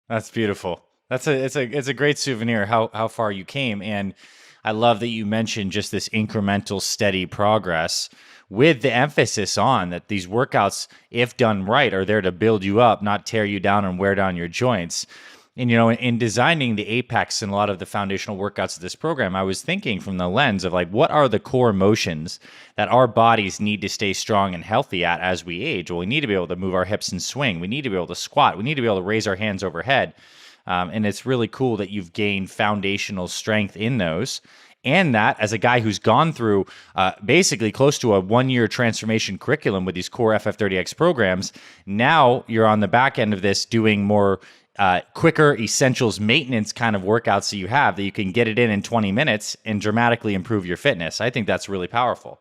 That's beautiful. It's a great souvenir how far you came, and I love that you mentioned just this incremental, steady progress with the emphasis on that these workouts, if done right, are there to build you up, not tear you down and wear down your joints. And in designing the Apex and a lot of the foundational workouts of this program, I was thinking from the lens of like, what are the core motions that our bodies need to stay strong and healthy at as we age? Well, we need to be able to move our hips and swing. We need to be able to squat. We need to be able to raise our hands overhead. And it's really cool that you've gained foundational strength in those. And that, as a guy who's gone through basically close to a 1-year transformation curriculum with these core FF30X programs, now you're on the back end of this doing more quicker essentials maintenance kind of workouts that you can get it in 20 minutes and dramatically improve your fitness. I think that's really powerful.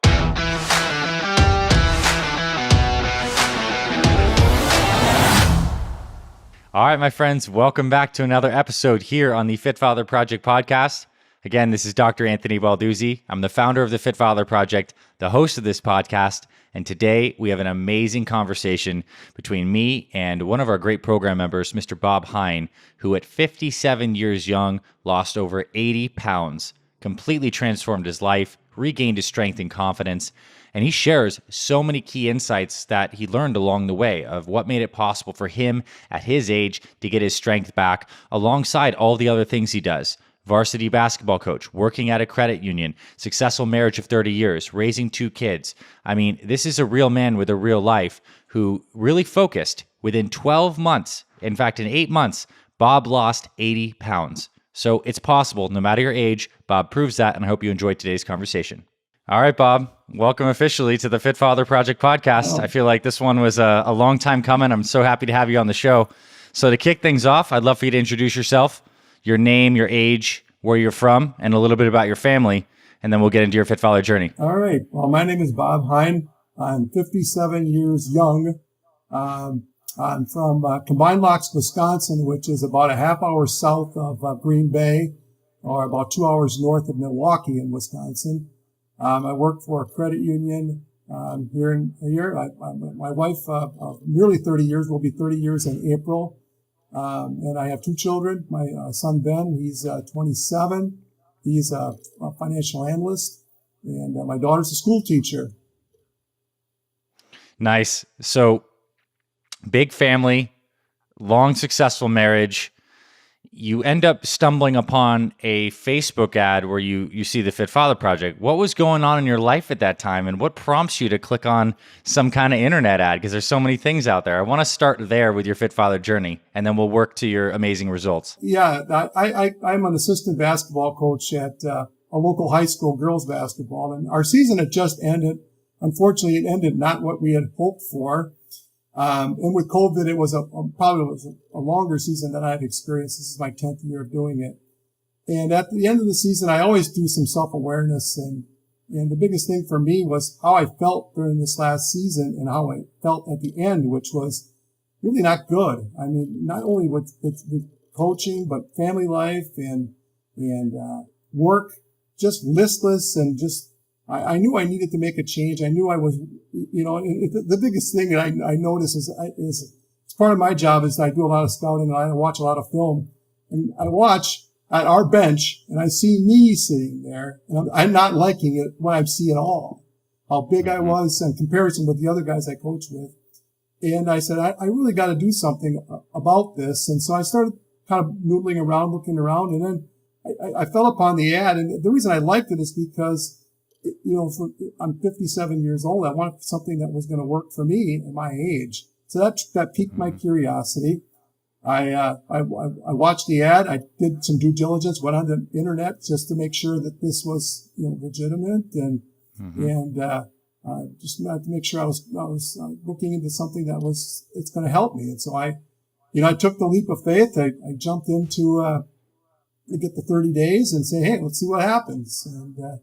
All right, my friends, welcome back to another episode here on the Fit Father Project podcast. Again, this is Dr. Anthony Balduzzi. I'm the founder of the Fit Father Project, the host of this podcast, and today we have an amazing conversation between me and one of our great program members, Mr. Bob Hine, who at 57 years young lost over 80 pounds, completely transformed his life, regained his strength and confidence, and he shares so many key insights that he learned along the way of what made it possible for him at his age to get his strength back alongside all the other things he does. Varsity basketball coach, working at a credit union, successful marriage of 30 years, raising 2 kids. I mean, this is a real man with a real life who really focused within 12 months. In fact, in 8 months, Bob lost 80 pounds. So it's possible, no matter your age. Bob proves that, and I hope you enjoyed today's conversation. All right, Bob, welcome officially to the Fit Father Project podcast. I feel like this one was a long time coming. I'm so happy to have you on the show. So to kick things off, I'd love for you to introduce yourself, your name, your age, where you're from, and a little bit about your family, and then we'll get into your Fit Father journey. All right. Well, my name is Bob Hine. I'm 57 years young. I'm from Combined Locks, Wisconsin, which is about a half hour south of Green Bay, or about 2 hours north of Milwaukee in Wisconsin. I work for a credit union here. My wife, nearly 30 years, will be 30 years in April. And I have 2 children. My son, Ben, he's 27. He's a financial analyst. And my daughter's a school teacher. Nice. So big family, long, successful marriage. You end up stumbling upon a Facebook ad where you see the Fit Father Project. What was going on in your life at that time, and what prompts you to click on some kind of internet ad? Because there's so many things out there. I want to start there with your Fit Father journey, and then we'll work to your amazing results. Yeah, I'm an assistant basketball coach at a local high school girls basketball, and our season had just ended. Unfortunately, it ended not what we had hoped for. And with COVID, it was probably a longer season than I've experienced. This is my 10th year of doing it. And at the end of the season, I always do some self-awareness. And the biggest thing for me was how I felt during this last season and how I felt at the end, which was really not good. I mean, not only with coaching, but family life and work, just listless and just, I knew I needed to make a change. I knew I was, the biggest thing that I notice is it's part of my job is I do a lot of scouting and I watch a lot of film, and I watch at our bench and I see me sitting there and I'm not liking it when I see it all, how big I was in comparison with the other guys I coach with. And I said, I really got to do something about this. And so I started kind of noodling around, looking around, and then I fell upon the ad. And the reason I liked it is because I'm 57 years old. I wanted something that was going to work for me at my age. So that piqued my curiosity. I watched the ad. I did some due diligence, went on the internet just to make sure that this was, legitimate and just to make sure I was looking into something it's going to help me. And so I took the leap of faith. I jumped into, to get the 30 days and say, hey, let's see what happens. And,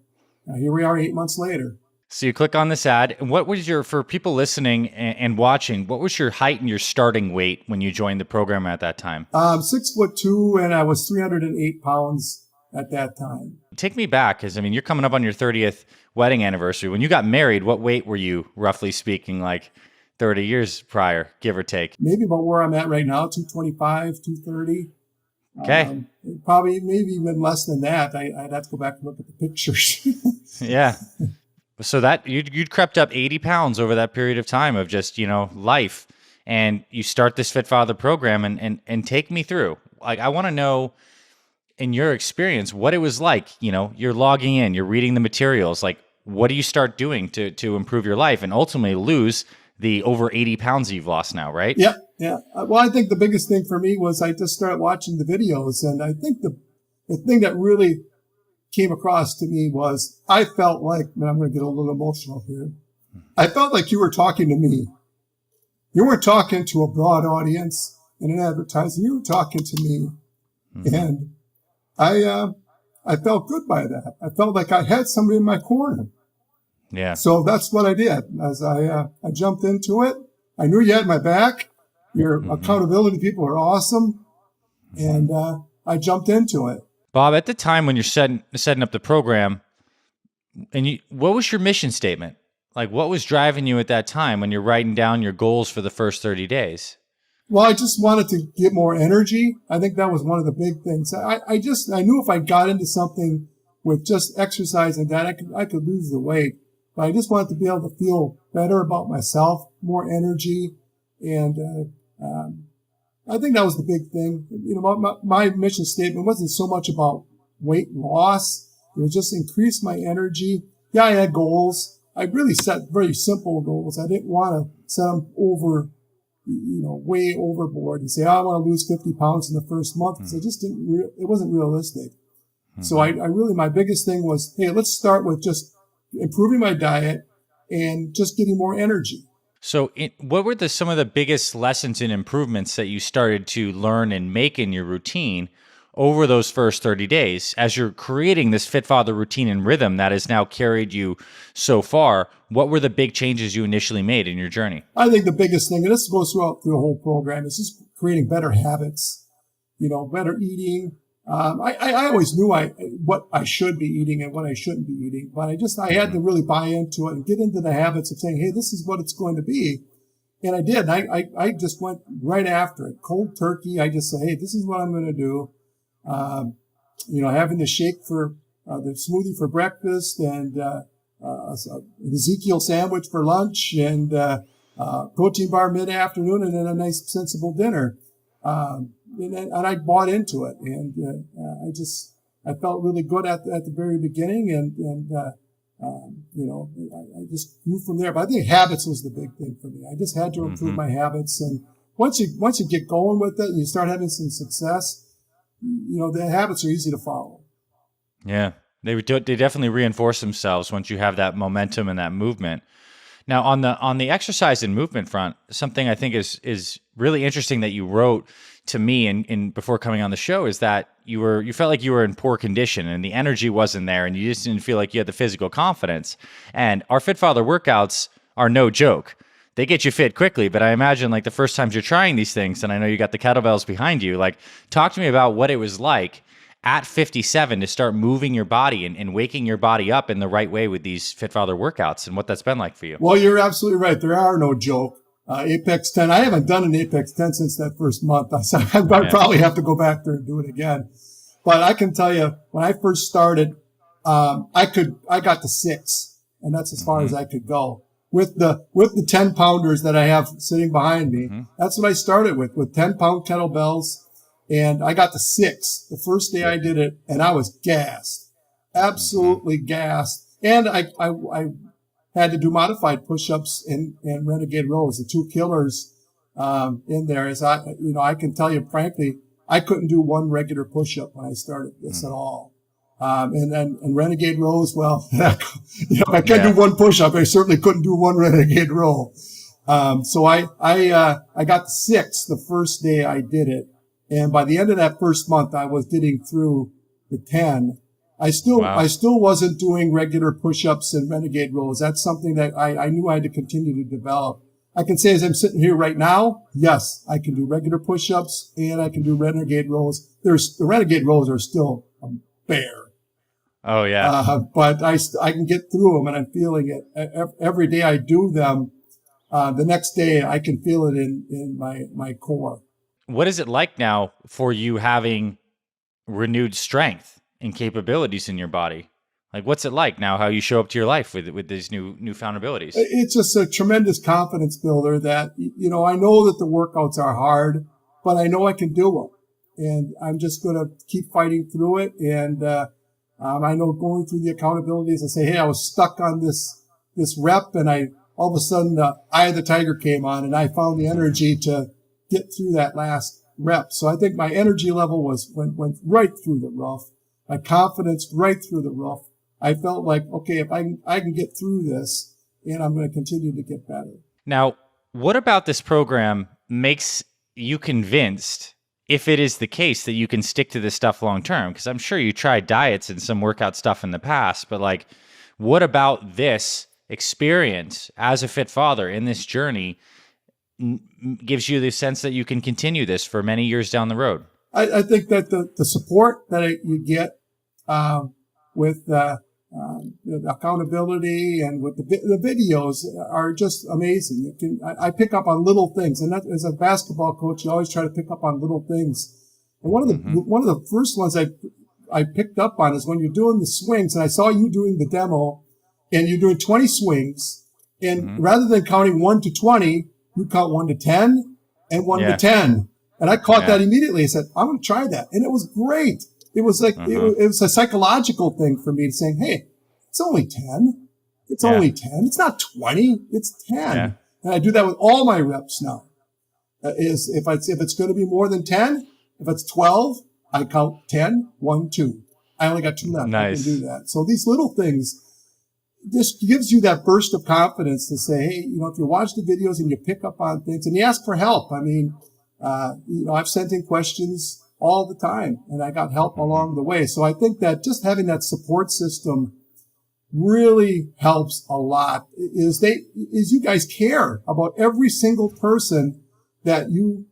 here we are 8 months later. So you click on this ad. And what was for people listening and watching, what was your height and your starting weight when you joined the program at that time? 6'2", and I was 308 pounds at that time. Take me back, because you're coming up on your 30th wedding anniversary. When you got married, what weight were you, roughly speaking? Like, 30 years prior, give or take? Maybe about where I'm at right now, 225, 230. Okay. Probably maybe even less than that. I'd have to go back and look at the pictures. Yeah. So that you'd crept up 80 pounds over that period of time of just, life. And you start this Fit Father program and take me through. Like, I want to know in your experience what it was like. You're logging in, you're reading the materials. Like, what do you start doing to improve your life and ultimately lose the over 80 pounds you've lost now, right? Yeah. Yeah. Well, I think the biggest thing for me was I just started watching the videos. And I think the thing that really came across to me was I felt like, and I'm going to get a little emotional here. I felt like you were talking to me. You weren't talking to a broad audience in an advertising. You were talking to me. Mm-hmm. And I felt good by that. I felt like I had somebody in my corner. Yeah. So that's what I did. As I jumped into it, I knew you had my back. Your accountability people are awesome. And I jumped into it. Bob, at the time when you're setting up the program, and what was your mission statement? Like, what was driving you at that time when you're writing down your goals for the first 30 days? Well, I just wanted to get more energy. I think that was one of the big things. I knew if I got into something with just exercise and that, I could lose the weight. But I just wanted to be able to feel better about myself, more energy. And I think that was the big thing. My mission statement wasn't so much about weight loss. It was just increase my energy. Yeah, I had goals. I really set very simple goals. I didn't want to set them over, way overboard and say, I want to lose 50 pounds in the first month. Because it wasn't realistic. Mm-hmm. So I really, my biggest thing was, hey, let's start with just improving my diet and just getting more energy. So what were some of the biggest lessons and improvements that you started to learn and make in your routine over those first 30 days as you're creating this Fit Father routine and rhythm that has now carried you so far? What were the big changes you initially made in your journey? I think the biggest thing, and this goes through the whole program, is just creating better habits, better eating. I always knew what I should be eating and what I shouldn't be eating, but I had to really buy into it and get into the habits of saying, hey, this is what it's going to be. And I did. I just went right after it, cold turkey. I just said, hey, this is what I'm going to do. Having the shake for the smoothie for breakfast and an Ezekiel sandwich for lunch and protein bar mid-afternoon and then a nice sensible dinner. And I bought into it, and I felt really good at the very beginning, and I just grew from there. But I think habits was the big thing for me. I just had to improve my habits, and once you get going with it and you start having some success, the habits are easy to follow. Yeah, they definitely reinforce themselves once you have that momentum and that movement. Now, on the exercise and movement front, something I think is really interesting that you wrote to me and before coming on the show is that you felt like you were in poor condition and the energy wasn't there and you just didn't feel like you had the physical confidence. And our Fit Father workouts are no joke. They get you fit quickly, but I imagine like the first times you're trying these things, and I know you got the kettlebells behind you, like talk to me about what it was like at 57 to start moving your body and waking your body up in the right way with these Fit Father workouts and what that's been like for you. Well, you're absolutely right. There are no joke. Apex 10. I haven't done an Apex 10 since that first month. I probably have to go back there and do it again. But I can tell you, when I first started, I got to 6, and that's as far as I could go. With the 10 pounders that I have sitting behind me, that's what I started with 10-pound kettlebells. And I got to 6 the first day I did it, and I was gassed, absolutely gassed. And I had to do modified push-ups and renegade rows, the 2 killers in there. As I can tell you frankly, I couldn't do one regular push-up when I started this at all. And renegade rows, well, if I can't do one push-up, I certainly couldn't do one renegade row. So I got 6 the first day I did it. And by the end of that first month, I was getting through the 10. I still wasn't doing regular push-ups and renegade rows. That's something that I knew I had to continue to develop. I can say as I'm sitting here right now, yes, I can do regular push-ups and I can do renegade rows. The renegade rows are still a bear. Oh yeah. But I can get through them and I'm feeling it. Every day I do them, the next day I can feel it in my core. What is it like now for you having renewed strength and capabilities in your body? Like, what's it like now, how you show up to your life with these newfound abilities? It's just a tremendous confidence builder that, I know that the workouts are hard, but I know I can do them. And I'm just going to keep fighting through it. And I know going through the accountabilities and say, hey, I was stuck on this rep, and all of a sudden the eye of the tiger came on, and I found the energy to get through that last rep. So I think my energy level went right through the roof. My confidence right through the roof. I felt like, okay, if I can get through this, and I'm going to continue to get better. Now, what about this program makes you convinced, if it is the case, that you can stick to this stuff long term? Because I'm sure you tried diets and some workout stuff in the past, but like, what about this experience as a fit father in this journey gives you the sense that you can continue this for many years down the road? I think that the support that you get with the accountability and with the videos are just amazing. I pick up on little things, and that, as a basketball coach, you always try to pick up on little things. And one of the first ones I picked up on is when you're doing the swings, and I saw you doing the demo, and you're doing 20 swings, and rather than counting 1 to 20, you count 1 to 10 and 1 to 10. And I caught that immediately. I said, I'm going to try that. And it was great. It was like, it was a psychological thing for me, saying, hey, it's only 10. It's only 10. It's not 20. It's 10. Yeah. And I do that with all my reps now. If it's going to be more than 10, if it's 12, I count 10, 1, 2. I only got 2 left. Nice. I can do that. So these little things, this gives you that burst of confidence to say, hey, if you watch the videos and you pick up on things and you ask for help. I mean, I've sent in questions all the time, and I got help along the way. So I think that just having that support system really helps a lot. Is you guys care about every single person that you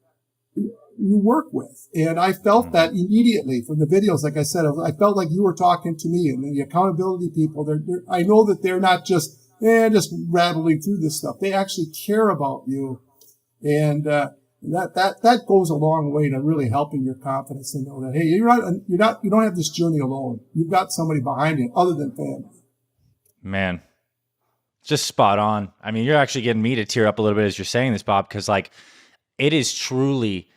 work with. And I felt that immediately from the videos. Like I said, I felt like you were talking to me, and the accountability people, I know that they're not just rattling through this stuff. They actually care about you. And, that goes a long way to really helping your confidence, and know that, hey, you don't have this journey alone. You've got somebody behind you other than family. Man, just spot on. I mean, you're actually getting me to tear up a little bit as you're saying this, Bob, because like, it is truly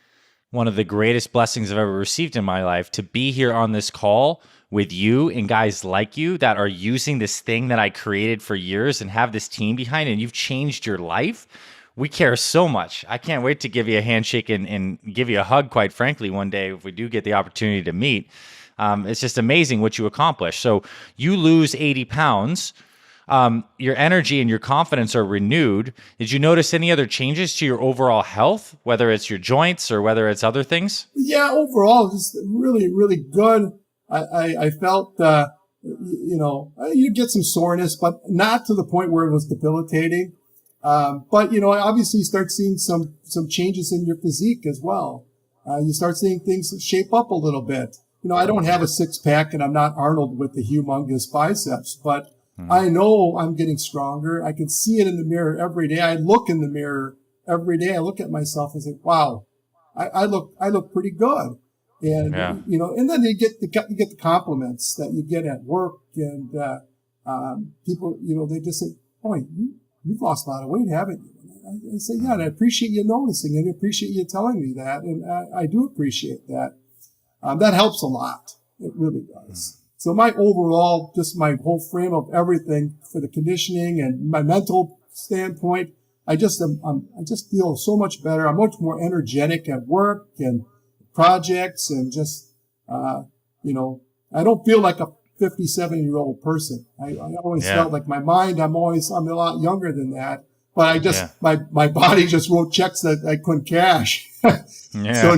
one of the greatest blessings I've ever received in my life to be here on this call with you and guys like you that are using this thing that I created for years and have this team behind, and you've changed your life. We care so much. I can't wait to give you a handshake and give you a hug, quite frankly, one day if we do get the opportunity to meet. It's just amazing what you accomplish. So you lose 80 pounds. Your energy and your confidence are renewed. Did you notice any other changes to your overall health, whether it's your joints or whether it's other things? Yeah, overall, just really, really good. I felt, you get some soreness, but not to the point where it was debilitating. But obviously you start seeing some changes in your physique as well. You start seeing things shape up a little bit. I don't have a 6-pack, and I'm not Arnold with the humongous biceps, but I know I'm getting stronger. I can see it in the mirror every day. I look in the mirror every day. I look at myself and say, wow, I look pretty good. And, and then you get the compliments that you get at work, and, people, they just say, oh, you've lost a lot of weight, haven't you? And I say, yeah, and I appreciate you noticing, and I appreciate you telling me that. And I do appreciate that. That helps a lot. It really does. So my overall, just my whole frame of everything for the conditioning and my mental standpoint, I just feel so much better. I'm much more energetic at work and projects, and just, I don't feel like a 57-year-old person. I always felt like my mind, I'm a lot younger than that, but I just, my body just wrote checks that I couldn't cash. So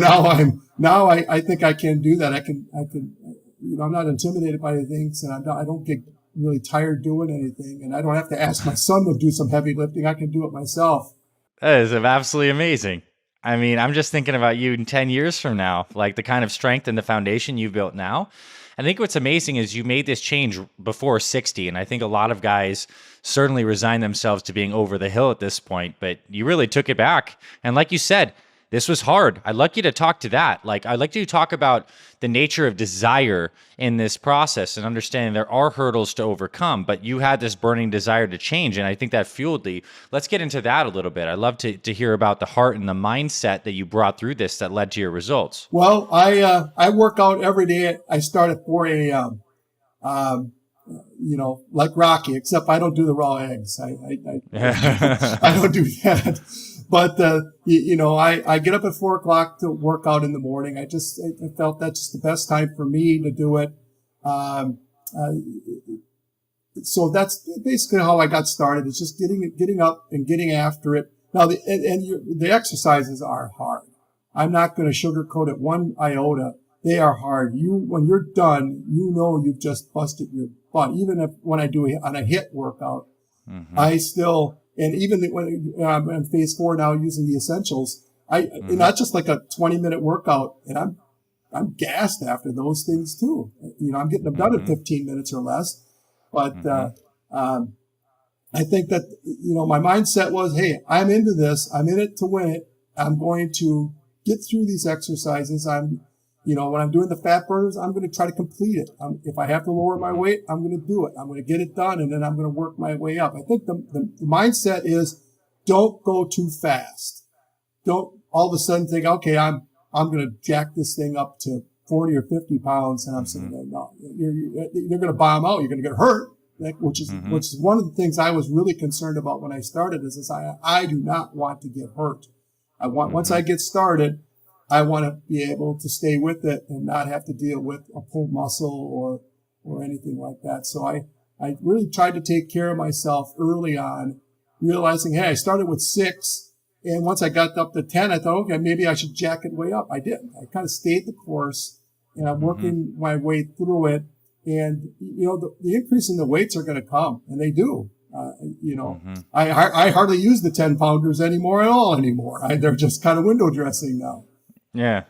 now I think I can do that. I can, I'm not intimidated by things, and I don't get really tired doing anything, and I don't have to ask my son to do some heavy lifting. I can do it myself. That is absolutely amazing. I mean, I'm just thinking about you in 10 years from now, like the kind of strength and the foundation you've built now. I think what's amazing is you made this change before 60. And I think a lot of guys certainly resign themselves to being over the hill at this point, but you really took it back. And like you said, this was hard. I'd like you to talk to that. Like, I'd like you to talk about the nature of desire in this process and understanding there are hurdles to overcome, but you had this burning desire to change. And I think that fueled the, let's get into that a little bit. I'd love to hear about the heart and the mindset that you brought through this that led to your results. Well, I work out every day. I start at 4 a.m. Like Rocky, except I don't do the raw eggs. I don't do that. But, I get up at 4 o'clock to work out in the morning. I felt that's just the best time for me to do it. So that's basically how I got started. It's just getting up and getting after it. Now, the exercises are hard. I'm not going to sugarcoat it one iota. They are hard. When you're done, you've just busted your butt. Even when I do on a HIIT workout, I still, and even when I'm in phase 4 now using the essentials, not just like a 20-minute workout, and I'm gassed after those things too. I'm getting them done in 15 minutes or less. But, I think that, my mindset was, hey, I'm into this. I'm in it to win it. I'm going to get through these exercises. When I'm doing the fat burners, I'm going to try to complete it. If I have to lower my weight, I'm going to do it. I'm going to get it done, and then I'm going to work my way up. I think the mindset is don't go too fast. Don't all of a sudden think, okay, I'm going to jack this thing up to 40 or 50 pounds, and I'm saying, no, you're going to bomb out. You're going to get hurt, which is one of the things I was really concerned about when I started. Is I do not want to get hurt. I want once I get started, I want to be able to stay with it and not have to deal with a pulled muscle or anything like that. So I really tried to take care of myself early on, realizing, hey, I started with 6. And once I got up to 10, I thought, okay, maybe I should jack it way up. I didn't. I kind of stayed the course, and I'm working my way through it. And, the increase in the weights are going to come, and they do. I hardly use the 10 pounders anymore. They're just kind of window dressing now. Yeah,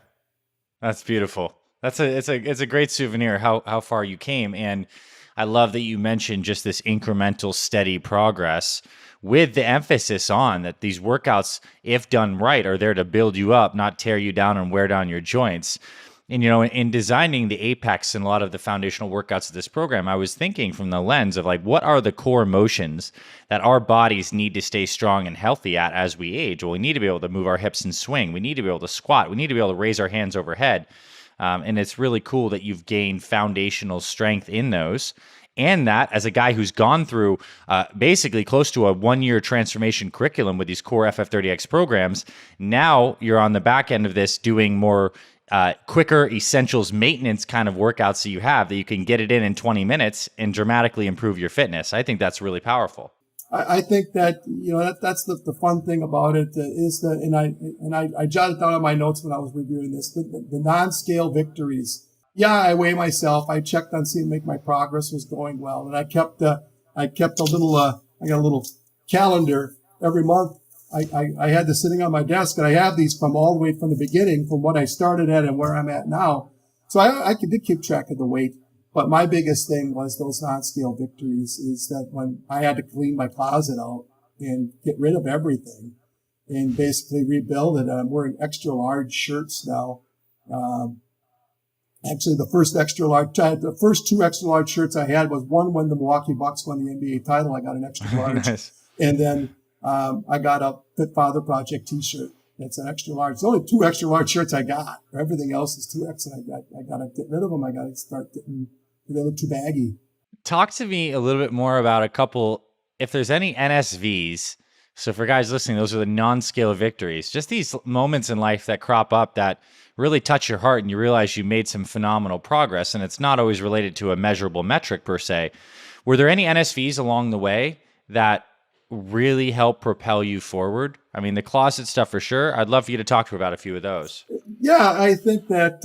that's beautiful. It's a great souvenir how far you came, and I love that you mentioned just this incremental, steady progress with the emphasis on that these workouts, if done right, are there to build you up, not tear you down and wear down your joints. And, in designing the Apex and a lot of the foundational workouts of this program, I was thinking from the lens of like, what are the core motions that our bodies need to stay strong and healthy at as we age? Well, we need to be able to move our hips and swing. We need to be able to squat. We need to be able to raise our hands overhead. And it's really cool that you've gained foundational strength in those. And that, as a guy who's gone through basically close to a 1-year transformation curriculum with these core FF30X programs, now you're on the back end of this doing more quicker essentials maintenance kind of workouts that you have that you can get it in 20 minutes and dramatically improve your fitness. I think that's really powerful. I think that, that's the fun thing about it is that, and I jotted down on my notes when I was reviewing this, the non-scale victories. Yeah, I weigh myself. I checked on seeing make my progress was going well. And I kept a little, I got a little calendar every month. I had this sitting on my desk, and I have these from all the way from the beginning, from what I started at and where I'm at now. So I did keep track of the weight. But my biggest thing was those non-scale victories is that when I had to clean my closet out and get rid of everything and basically rebuild it. I'm wearing extra large shirts now. Actually, the first 2 extra large shirts I had was one when the Milwaukee Bucks won the NBA title. I got an extra large. Nice. And then I got a Fit Father Project t-shirt. That's an extra large. It's only 2 extra large shirts I got. Everything else is 2X, and I got to get rid of them. I got to start getting, they look too baggy. Talk to me a little bit more about a couple, if there's any NSVs. So for guys listening, those are the non-scale victories. Just these moments in life that crop up that really touch your heart and you realize you made some phenomenal progress, and it's not always related to a measurable metric per se. Were there any NSVs along the way that really help propel you forward? I mean, the closet stuff for sure. I'd love for you to talk to about a few of those. Yeah, I think that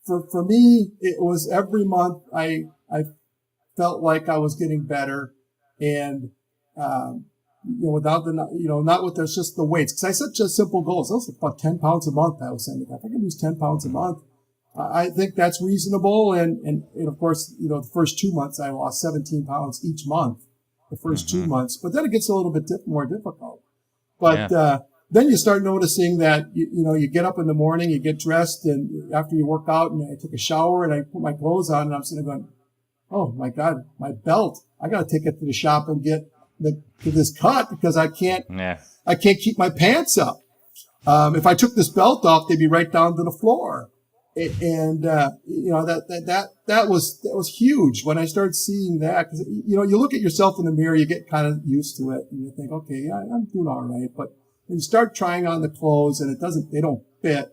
for me, it was every month I felt like I was getting better, and without the not with just the weights, because I set just simple goals. Those are about 10 pounds a month. I was saying, if I can lose 10 pounds a month, I think that's reasonable. And of course, the first 2 months I lost 17 pounds each month, the first 2 months, but then it gets a little bit more difficult. But, then you start noticing that, you get up in the morning, you get dressed, and after you work out, and I took a shower and I put my clothes on, and I'm sitting there going, oh my God, my belt. I got to take it to the shop and get this cut because I can't keep my pants up. If I took this belt off, they'd be right down to the floor. And, that was huge when I started seeing that. Cause, you look at yourself in the mirror, you get kind of used to it and you think, okay, yeah, I'm doing all right. But when you start trying on the clothes and they don't fit,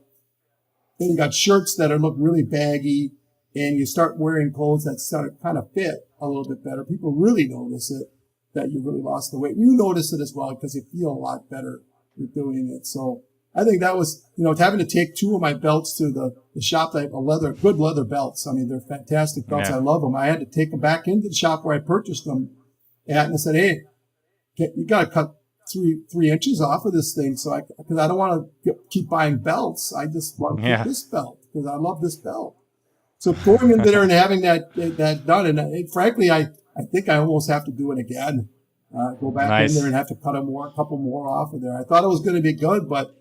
then you got shirts that look really baggy and you start wearing clothes that start kind of fit a little bit better. People really notice it, that you really lost the weight. You notice it as well because you feel a lot better with doing it. So I think that was, having to take 2 of my belts to the shop. I have good leather belts. I mean, they're fantastic belts. I love them. I had to take them back into the shop where I purchased them and I said, hey, you got to cut 3 inches off of this thing. So because I don't want to keep buying belts. I just want to keep this belt because I love this belt. So going in there and having that done. And frankly, I think I almost have to do it again. Go back in there and have to cut a couple more off of there. I thought it was going to be good, but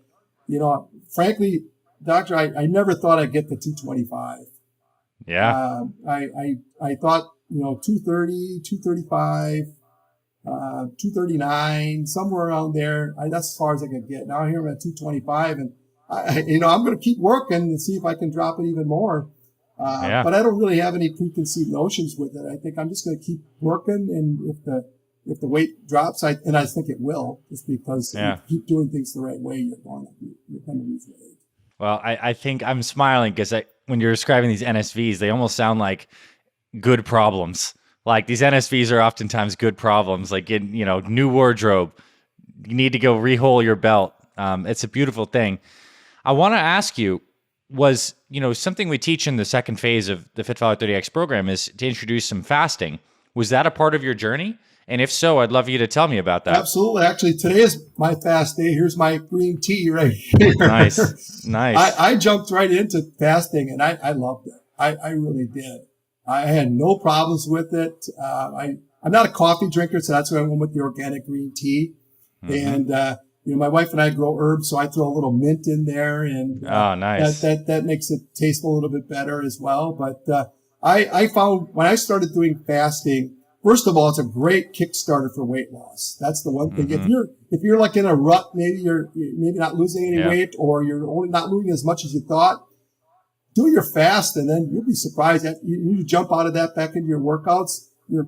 frankly, doctor, I never thought I'd get to 225. Yeah. I thought, 230, 235, 239, somewhere around there. That's as far as I could get. Now here I'm at 225 and I'm going to keep working and see if I can drop it even more. But I don't really have any preconceived notions with it. I think I'm just going to keep working. And if the weight drops, I think it will, just because if you keep doing things the right way, you're going to lose weight. Well, I think I'm smiling because when you're describing these NSVs, they almost sound like good problems. Like these NSVs are oftentimes good problems, like new wardrobe, you need to go rehole your belt. It's a beautiful thing. I want to ask you, was, something we teach in the second phase of the Fit Father 30X program is to introduce some fasting. Was that a part of your journey? And if so, I'd love you to tell me about that. Absolutely. Actually, today is my fast day. Here's my green tea right here. Nice. I jumped right into fasting and I loved it. I really did. I had no problems with it. I'm not a coffee drinker, so that's why I went with the organic green tea. And, my wife and I grow herbs, so I throw a little mint in there and nice. That makes it taste a little bit better as well. But I found when I started doing fasting, first of all, it's a great Kickstarter for weight loss. That's the one thing. If you're like in a rut, maybe you're not losing any weight, or you're only not losing as much as you thought, do your fast, and then you'll be surprised that you jump out of that back into your workouts. Your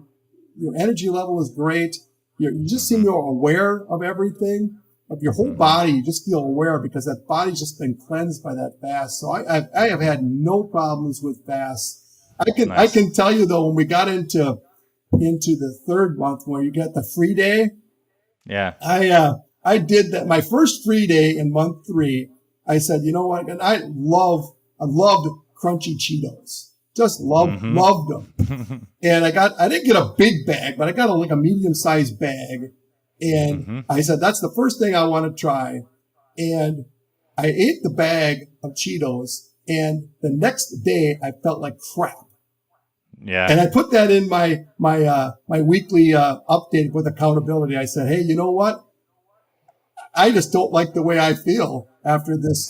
energy level is great. You just seem more aware of everything, of your whole body. You just feel aware because that body's just been cleansed by that fast. So I have had no problems with fast. I can tell you though, when we got into the 3rd month where you get the free day. Yeah. I did that. My first free day in month 3, I said, you know what? And I loved crunchy Cheetos. Just loved them. And I didn't get a big bag, but I got a medium-sized bag. And I said, that's the first thing I want to try. And I ate the bag of Cheetos. And the next day I felt like crap. Yeah. And I put that in my weekly update with accountability. I said, hey, you know what? I just don't like the way I feel after this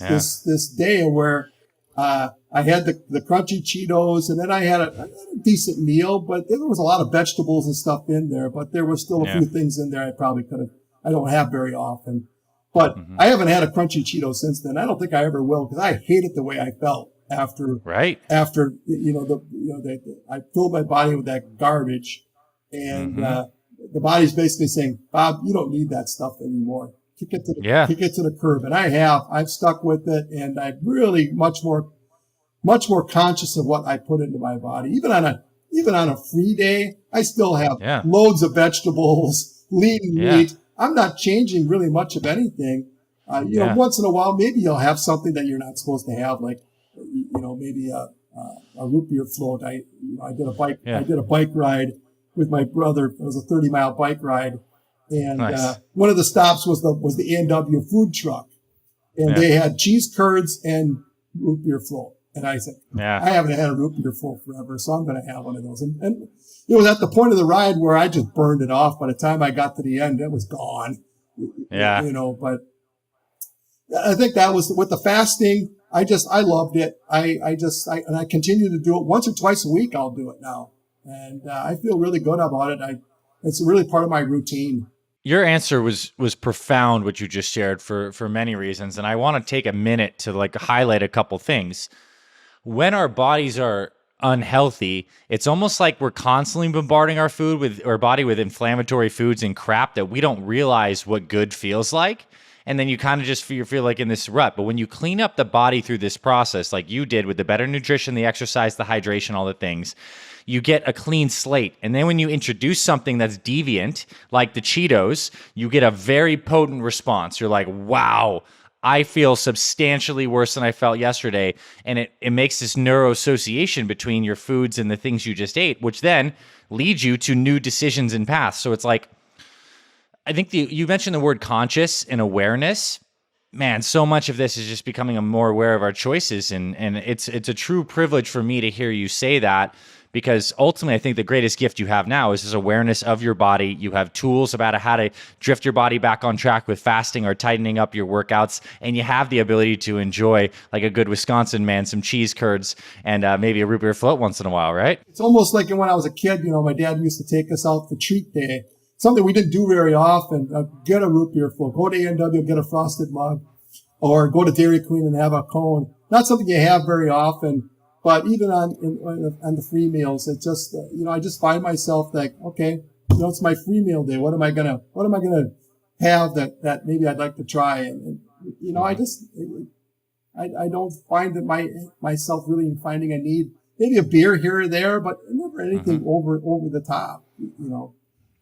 day where I had the crunchy Cheetos, and then I had a decent meal, but there was a lot of vegetables and stuff in there, but there was still a few things in there I probably could have. I don't have very often, but I haven't had a crunchy Cheeto since then. I don't think I ever will because I hated the way I felt after I filled my body with that garbage, and the body's basically saying, Bob, you don't need that stuff anymore. Kick it to the curb. And I've stuck with it, and I'm really much more conscious of what I put into my body. Even on a free day, I still have loads of vegetables, lean meat. I'm not changing really much of anything. Once in a while, maybe you'll have something that you're not supposed to have, like, maybe a root beer float. I did a bike ride with my brother. It was a 30-mile bike ride. And one of the stops was the A&W food truck, and they had cheese curds and root beer float. And I said, Yeah. I haven't had a root beer full forever, so I'm going to have one of those. And it was at the point of the ride where I just burned it off. By the time I got to the end, it was gone, Yeah. but I think that was with the fasting. I loved it. And I continue to do it once or twice a week. I'll do it now. And I feel really good about it. It's really part of my routine. Your answer was profound, what you just shared, for many reasons. And I want to take a minute to like highlight a couple things. When our bodies are unhealthy, it's almost like we're constantly bombarding our body with inflammatory foods and crap that we don't realize what good feels like. And then you kind of just feel like in this rut. But when you clean up the body through this process, like you did with the better nutrition, the exercise, the hydration, all the things, you get a clean slate. And then when you introduce something that's deviant, like the Cheetos, you get a very potent response. You're like, wow, I feel substantially worse than I felt yesterday. And it makes this neuroassociation between your foods and the things you just ate, which then leads you to new decisions and paths. So it's like, I think you mentioned the word conscious and awareness. Man, so much of this is just becoming more aware of our choices. And it's a true privilege for me to hear you say that, because ultimately I think the greatest gift you have now is this awareness of your body. You have tools about how to drift your body back on track with fasting or tightening up your workouts. And you have the ability to enjoy, like a good Wisconsin man, some cheese curds and maybe a root beer float once in a while, right? It's almost like when I was a kid, my dad used to take us out for treat day. Something we didn't do very often, get a root beer float, go to A&W, get a frosted mug, or go to Dairy Queen and have a cone. Not something you have very often, but even on the free meals, it just, I just find myself like, okay, it's my free meal day. What am I gonna have that maybe I'd like to try? And I don't find that myself really finding a need, maybe a beer here or there, but never anything over the top,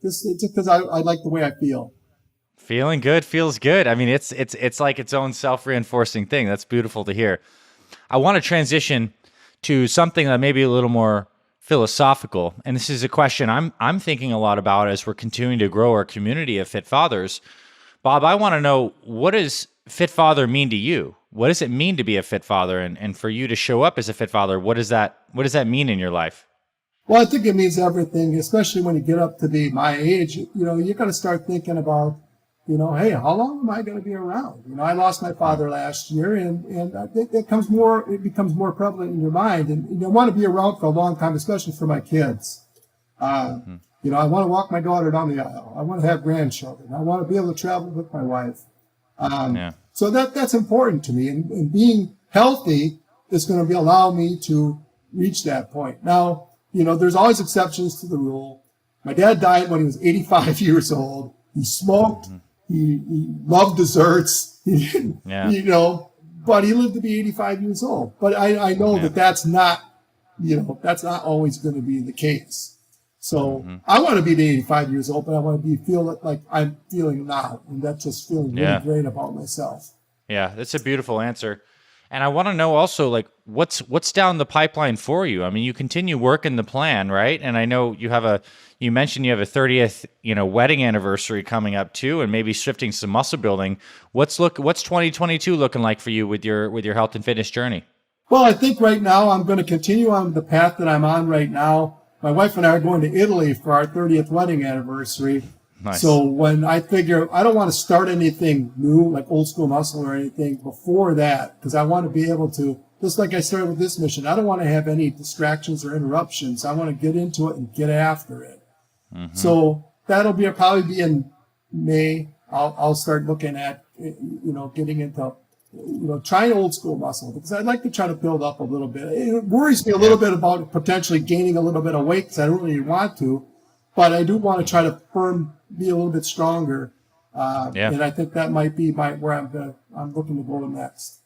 Just because I like the way I feel. Feeling good feels good. I mean, it's like its own self-reinforcing thing. That's beautiful to hear. I want to transition to something that may be a little more philosophical, and this is a question I'm thinking a lot about as we're continuing to grow our community of fit fathers. Bob, I want to know, what does fit father mean to you? What does it mean to be a fit father, and for you to show up as a fit father? What does that mean in your life? Well, I think it means everything, especially when you get up to be my age. You got to start thinking about, hey, how long am I going to be around? I lost my father last year, and I think it becomes more prevalent in your mind. And you want to be around for a long time, especially for my kids. I want to walk my daughter down the aisle. I want to have grandchildren. I want to be able to travel with my wife. So that's important to me. And being healthy is going to allow me to reach that point. Now, there's always exceptions to the rule. My dad died when he was 85 years old. He smoked. He loved desserts. But he lived to be 85 years old. But I know that's not always going to be the case. So I want to be the 85 years old, but I want to feel like I'm feeling now. And that's just feeling really great about myself. Yeah, that's a beautiful answer. And I want to know also, like, what's down the pipeline for you? I mean, you continue working the plan, right? And I know you mentioned you have a 30th, wedding anniversary coming up too, and maybe shifting some muscle building. What's 2022 looking like for you with your health and fitness journey? Well, I think right now I'm going to continue on the path that I'm on right now. My wife and I are going to Italy for our 30th wedding anniversary. Nice. So when I figure I don't want to start anything new, like old school muscle or anything before that, because I want to be able to, just like I started with this mission, I don't want to have any distractions or interruptions. I want to get into it and get after it. So that'll probably be in May. I'll start looking at, getting into, trying old school muscle, because I'd like to try to build up a little bit. It worries me a little bit about potentially gaining a little bit of weight, because I don't really want to, but I do want to try to be a little bit stronger. And I think that might be where I'm looking to go next.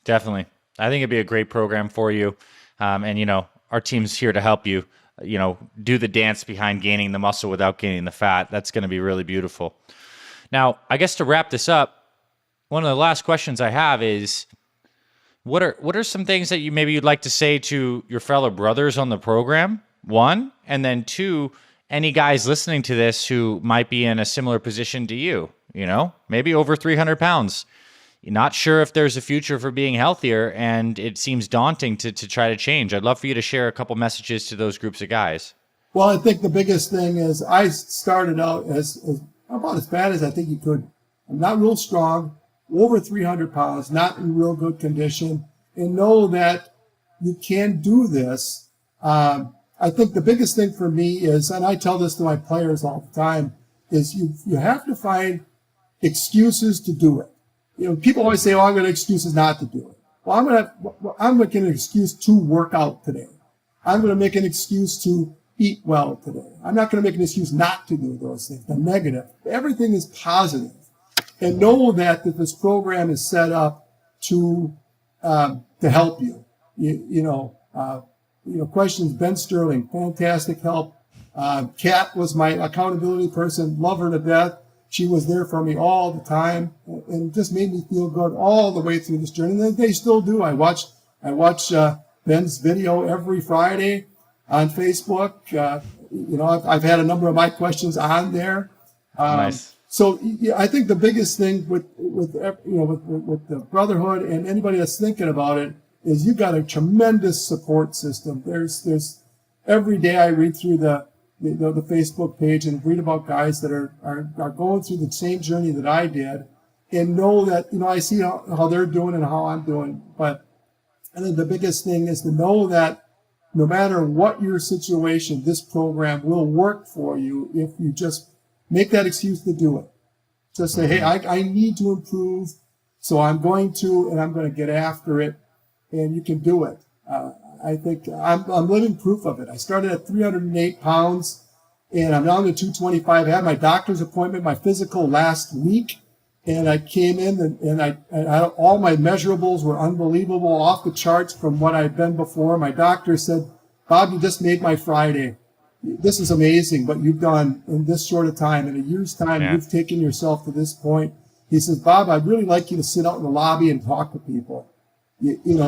Definitely. I think it'd be a great program for you. And our team's here to help you, do the dance behind gaining the muscle without gaining the fat. That's going to be really beautiful. Now, I guess to wrap this up, one of the last questions I have is, what are some things that you'd like to say to your fellow brothers on the program? One, and then two, any guys listening to this who might be in a similar position to you, maybe over 300 pounds. not sure if there's a future for being healthier, and it seems daunting to try to change. I'd love for you to share a couple messages to those groups of guys. Well, I think the biggest thing is I started out as about as bad as I think you could. I'm not real strong, over 300 pounds, not in real good condition, and know that you can do this. I think the biggest thing for me is, and I tell this to my players all the time, is you have to find excuses to do it. People always say, "Oh, I'm going to excuses not to do it." Well, I'm making an excuse to work out today. I'm going to make an excuse to eat well today. I'm not going to make an excuse not to do those things. The negative. Everything is positive. And know that this program is set up to help you. Questions. Ben Sterling, fantastic help. Kat was my accountability person. Love her to death. She was there for me all the time and just made me feel good all the way through this journey. And they still do. I watch Ben's video every Friday on Facebook. I've had a number of my questions on there. Nice. So I think the biggest thing with the brotherhood and anybody that's thinking about it is you got a tremendous support system. There's every day I read through the Facebook page and read about guys that are going through the same journey that I did, and know that I see how they're doing and how I'm doing. But I think the biggest thing is to know that no matter what your situation, this program will work for you if you just make that excuse to do it. Just say, hey, I need to improve, so I'm going to, and I'm going to get after it, and you can do it. I think I'm living proof of it. I started at 308 pounds, and I'm down to 225. I had my doctor's appointment, my physical last week, and I came in, and I all my measurables were unbelievable, off the charts from what I'd been before. My doctor said, "Bob, you just made my Friday. This is amazing what you've done in this short of time. In a year's time, You've taken yourself to this point." He says, "Bob, I'd really like you to sit out in the lobby and talk to people.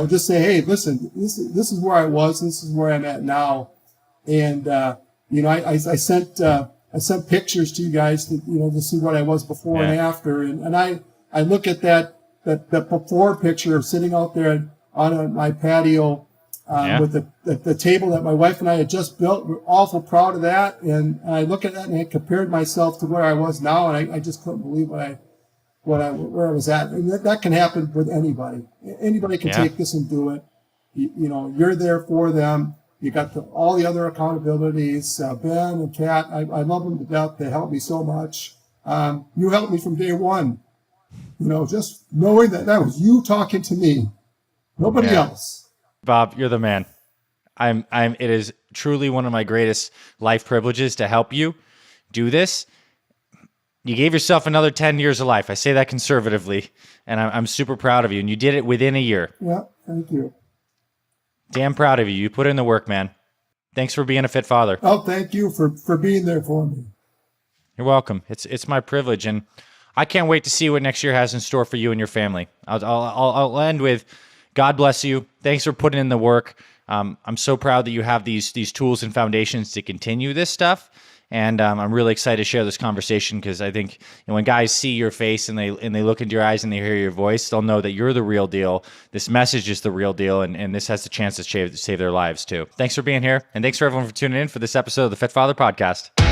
Just say, hey, listen, this is where I was. This is where I'm at now." And, I sent pictures to you guys to see what I was before and after. And I look at that before picture of sitting out there on my patio, with the table that my wife and I had just built. We're awful proud of that. And I look at that and I compared myself to where I was now. And I just couldn't believe where I was at. And that can happen with anybody. Anybody can take this and do it. You're there for them. You got all the other accountabilities. Ben and Kat, I love them to death. They helped me so much. You helped me from day one. Just knowing that was you talking to me, nobody else. Bob, you're the man. It is truly one of my greatest life privileges to help you do this. You gave yourself another 10 years of life. I say that conservatively, and I'm super proud of you. And you did it within a year. Yeah, thank you. Damn proud of you. You put in the work, man. Thanks for being a fit father. Oh, thank you for being there for me. You're welcome. It's my privilege, and I can't wait to see what next year has in store for you and your family. I'll end with, God bless you. Thanks for putting in the work. I'm so proud that you have these tools and foundations to continue this stuff. And I'm really excited to share this conversation because I think when guys see your face and they look into your eyes and they hear your voice, they'll know that you're the real deal. This message is the real deal, and this has the chance to save their lives too. Thanks for being here, and thanks for everyone for tuning in for this episode of the Fit Father Podcast.